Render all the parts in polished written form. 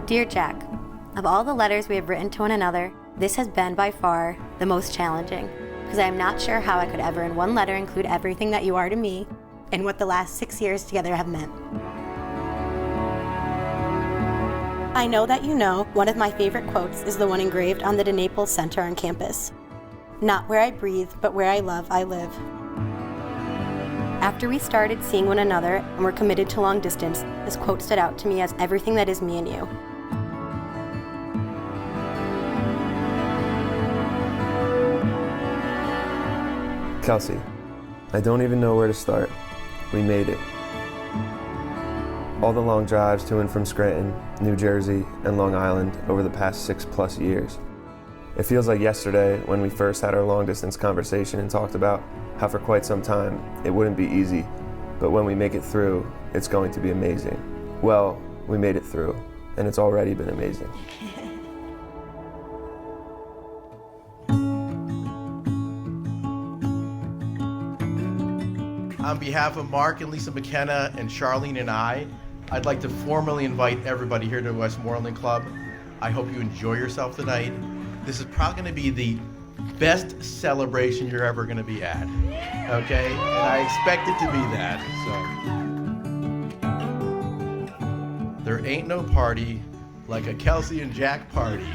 Dear Jack, of all the letters we have written to one another, this has been by far the most challenging, because I am not sure how I could ever in one letter include everything that you are to me and what the last 6 years together have meant. I know that you know one of my favorite quotes is the one engraved on the Naples Center on campus. Not where I breathe, but where I love, I live. After we started seeing one another and were committed to long distance, this quote stood out to me as everything that is me and you. Kelsey, I don't even know where to start. We made it. All the long drives to and from Scranton, New Jersey, and Long Island over the past 6+ years. It feels like yesterday when we first had our long distance conversation and talked about how for quite some time it wouldn't be easy, but when we make it through, it's going to be amazing. Well, we made it through, and it's already been amazing. On behalf of Mark and Lisa McKenna and Charlene and I'd like to formally invite everybody here to Westmoreland Club. I hope you enjoy yourself tonight. This is probably going to be the best celebration you're ever going to be at, okay? And I expect it to be that, so. There ain't no party like a Kelsey and Jack party,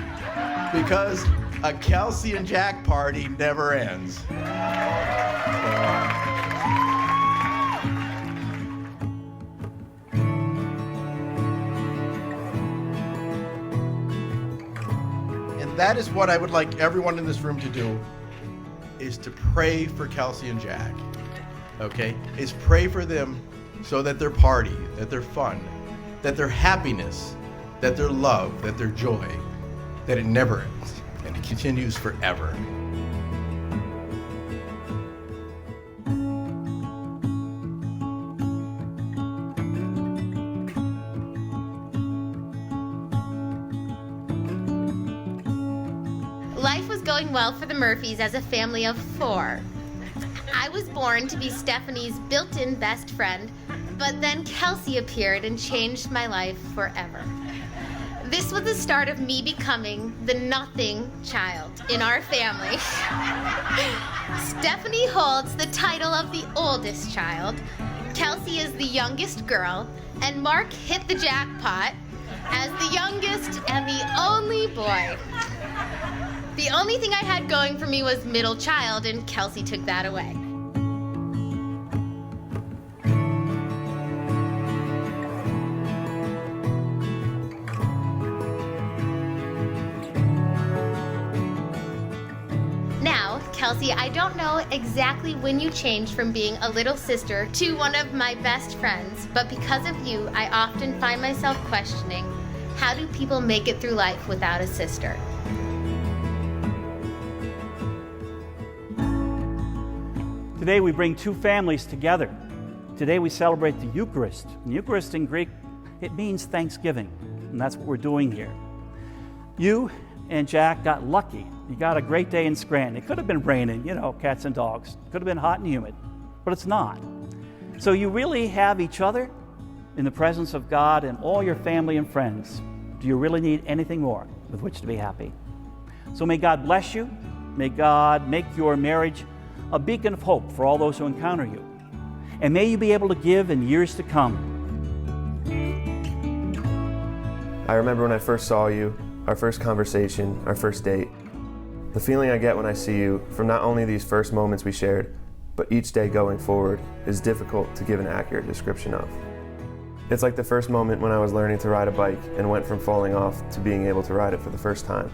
because a Kelsey and Jack party never ends. That is what I would like everyone in this room to do, is to pray for Kelsey and Jack, okay? Is pray for them so that their party, that their fun, that their happiness, that their love, that their joy, that it never ends and it continues forever. Life was going well for the Murphys as a family of 4. I was born to be Stephanie's built-in best friend, but then Kelsey appeared and changed my life forever. This was the start of me becoming the nothing child in our family. Stephanie holds the title of the oldest child, Kelsey is the youngest girl, and Mark hit the jackpot as the youngest and the only boy. The only thing I had going for me was middle child, and Kelsey took that away. Now, Kelsey, I don't know exactly when you changed from being a little sister to one of my best friends, but because of you, I often find myself questioning, how do people make it through life without a sister? Today we bring two families together. Today we celebrate the Eucharist. And Eucharist in Greek, it means Thanksgiving, and that's what we're doing here. You and Jack got lucky. You got a great day in Scranton. It could have been raining, cats and dogs. It could have been hot and humid, but it's not. So you really have each other in the presence of God and all your family and friends. Do you really need anything more with which to be happy? So may God bless you. May God make your marriage a beacon of hope for all those who encounter you. And may you be able to give in years to come. I remember when I first saw you, our first conversation, our first date. The feeling I get when I see you from not only these first moments we shared, but each day going forward is difficult to give an accurate description of. It's like the first moment when I was learning to ride a bike and went from falling off to being able to ride it for the first time.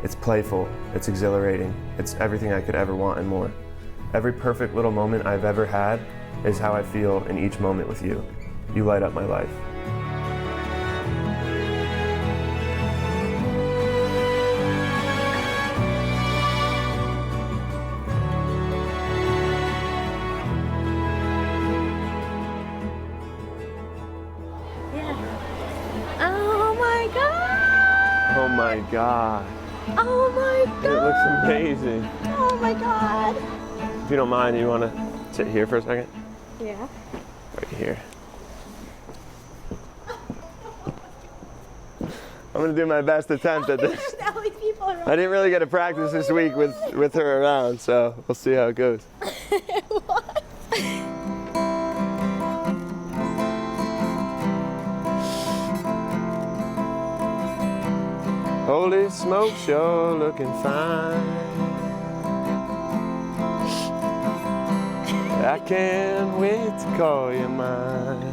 It's playful, it's exhilarating, it's everything I could ever want and more. Every perfect little moment I've ever had is how I feel in each moment with you. You light up my life. Oh my God! Oh my God. Oh my God! It looks amazing. Oh my God! If you don't mind, you want to sit here for a second? Yeah. Right here. I'm gonna do my best attempt at this. I didn't really get to practice this week with her around, so we'll see how it goes. What? Holy smokes, you're looking fine. I can't wait to call you mine.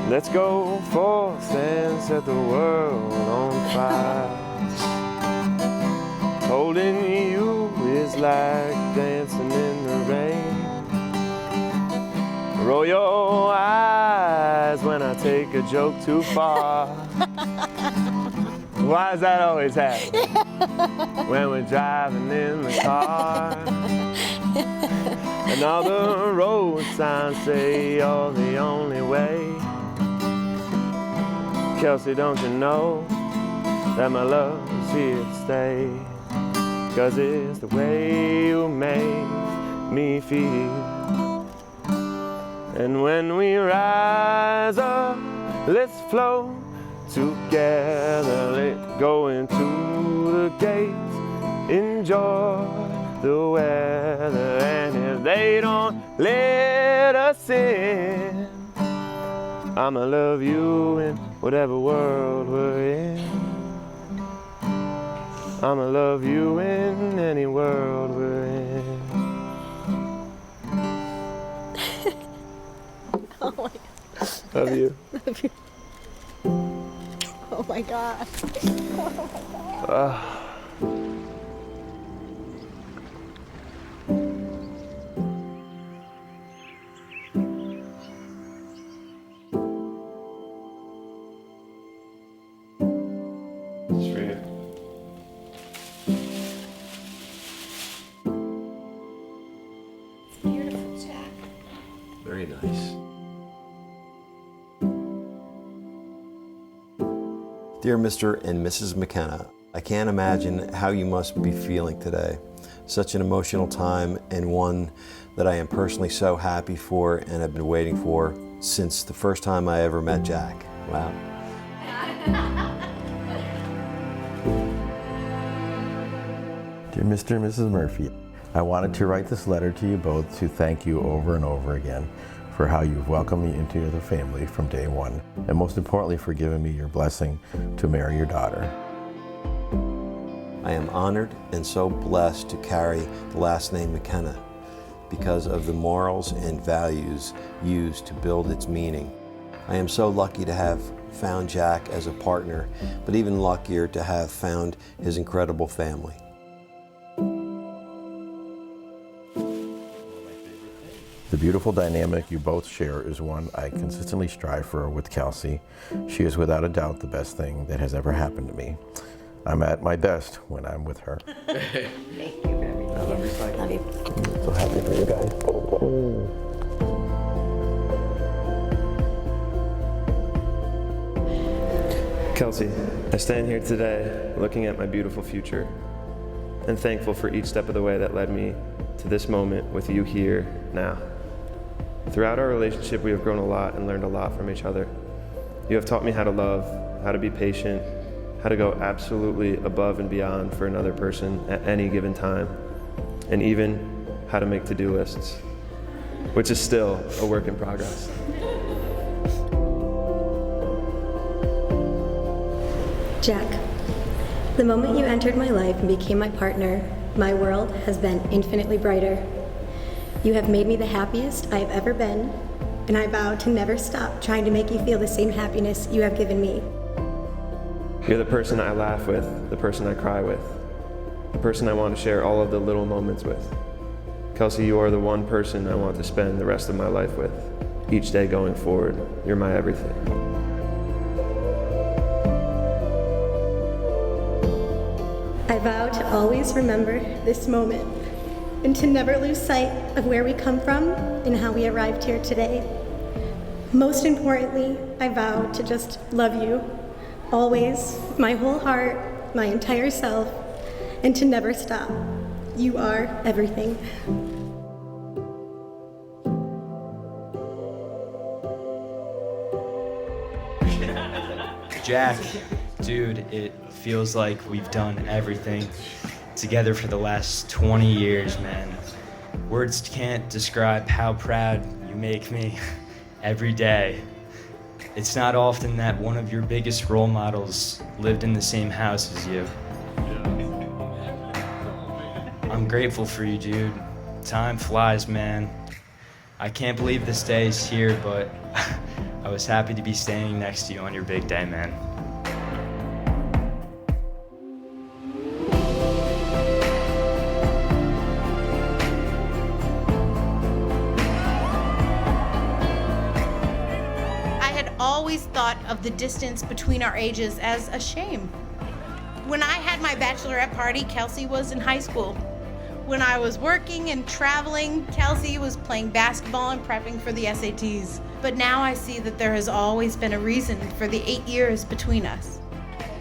Let's go forth and set the world on fire. Holding you is like dancing in the rain. Roll your eyes when I take a joke too far. Why does that always happen? When we're driving in the car and all the road signs say you're the only way. Kelsey, don't you know that my love is here to stay? 'Cause it's the way you make me feel. And when we rise up, let's flow together. Let's go into the gates, enjoy the weather. And if they don't let us in, I'ma love you in whatever world we're in. I'ma love you in any world we're in. Oh my God. Love you. Love you. Oh my God. Oh my God. It's for you. It's beautiful, Jack. Very nice. Dear Mr. and Mrs. McKenna, I can't imagine how you must be feeling today. Such an emotional time, and one that I am personally so happy for and have been waiting for since the first time I ever met Jack. Wow. Dear Mr. and Mrs. Murphy, I wanted to write this letter to you both to thank you over and over again for how you've welcomed me into the family from day one, and most importantly for giving me your blessing to marry your daughter. I am honored and so blessed to carry the last name McKenna because of the morals and values used to build its meaning. I am so lucky to have found Jack as a partner, but even luckier to have found his incredible family. The beautiful dynamic you both share is one I consistently strive for with Kelsey. She is without a doubt the best thing that has ever happened to me. I'm at my best when I'm with her. Thank you for everything. I love you. I'm so happy for you guys. Kelsey, I stand here today looking at my beautiful future and thankful for each step of the way that led me to this moment with you here now. Throughout our relationship, we have grown a lot and learned a lot from each other. You have taught me how to love, how to be patient, how to go absolutely above and beyond for another person at any given time, and even how to make to-do lists, which is still a work in progress. Jack, the moment you entered my life and became my partner, my world has been infinitely brighter. You have made me the happiest I have ever been, and I vow to never stop trying to make you feel the same happiness you have given me. You're the person I laugh with, the person I cry with, the person I want to share all of the little moments with. Kelsey, you are the one person I want to spend the rest of my life with. Each day going forward, you're my everything. I vow to always remember this moment and to never lose sight of where we come from and how we arrived here today. Most importantly, I vow to just love you, always, with my whole heart, my entire self, and to never stop. You are everything. Jack, dude, it feels like we've done everything together for the last 20 years, man. Words can't describe how proud you make me every day. It's not often that one of your biggest role models lived in the same house as you. I'm grateful for you, dude. Time flies, man. I can't believe this day is here, but I was happy to be standing next to you on your big day, man. Always thought of the distance between our ages as a shame. When I had my bachelorette party, Kelsey was in high school. When I was working and traveling, Kelsey was playing basketball and prepping for the SATs. But now I see that there has always been a reason for the 8 years between us.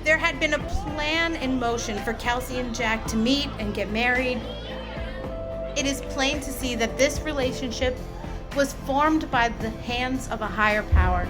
There had been a plan in motion for Kelsey and Jack to meet and get married. It is plain to see that this relationship was formed by the hands of a higher power.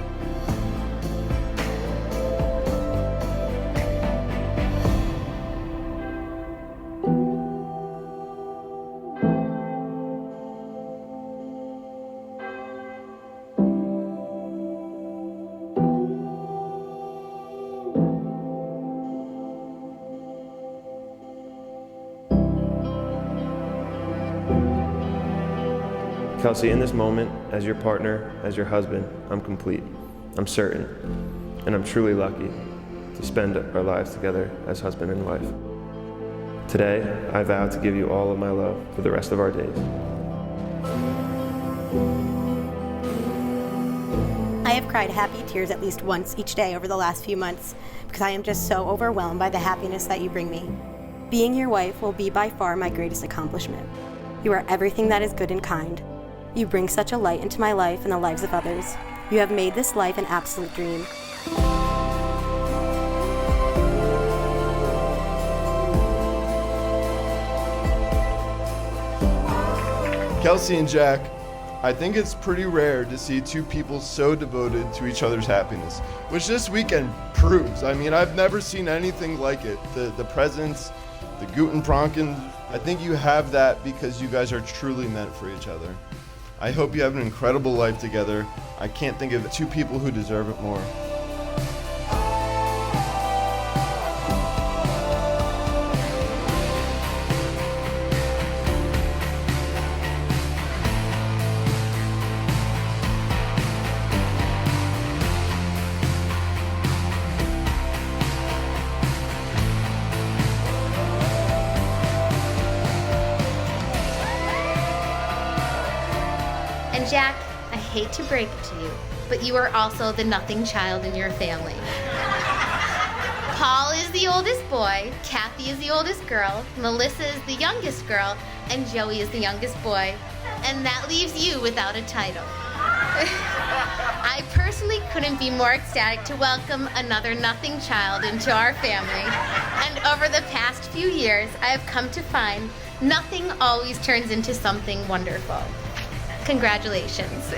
Kelsey, in this moment, as your partner, as your husband, I'm complete. I'm certain, and I'm truly lucky to spend our lives together as husband and wife. Today, I vow to give you all of my love for the rest of our days. I have cried happy tears at least once each day over the last few months because I am just so overwhelmed by the happiness that you bring me. Being your wife will be by far my greatest accomplishment. You are everything that is good and kind. You bring such a light into my life and the lives of others. You have made this life an absolute dream. Kelsey and Jack, I think it's pretty rare to see two people so devoted to each other's happiness, which this weekend proves. I mean, I've never seen anything like it. The presents, the Guten Pranken, I think you have that because you guys are truly meant for each other. I hope you have an incredible life together. I can't think of two people who deserve it more. And Jack, I hate to break it to you, but you are also the nothing child in your family. Paul is the oldest boy, Kathy is the oldest girl, Melissa is the youngest girl, and Joey is the youngest boy. And that leaves you without a title. I personally couldn't be more ecstatic to welcome another nothing child into our family. And over the past few years, I have come to find nothing always turns into something wonderful. Congratulations.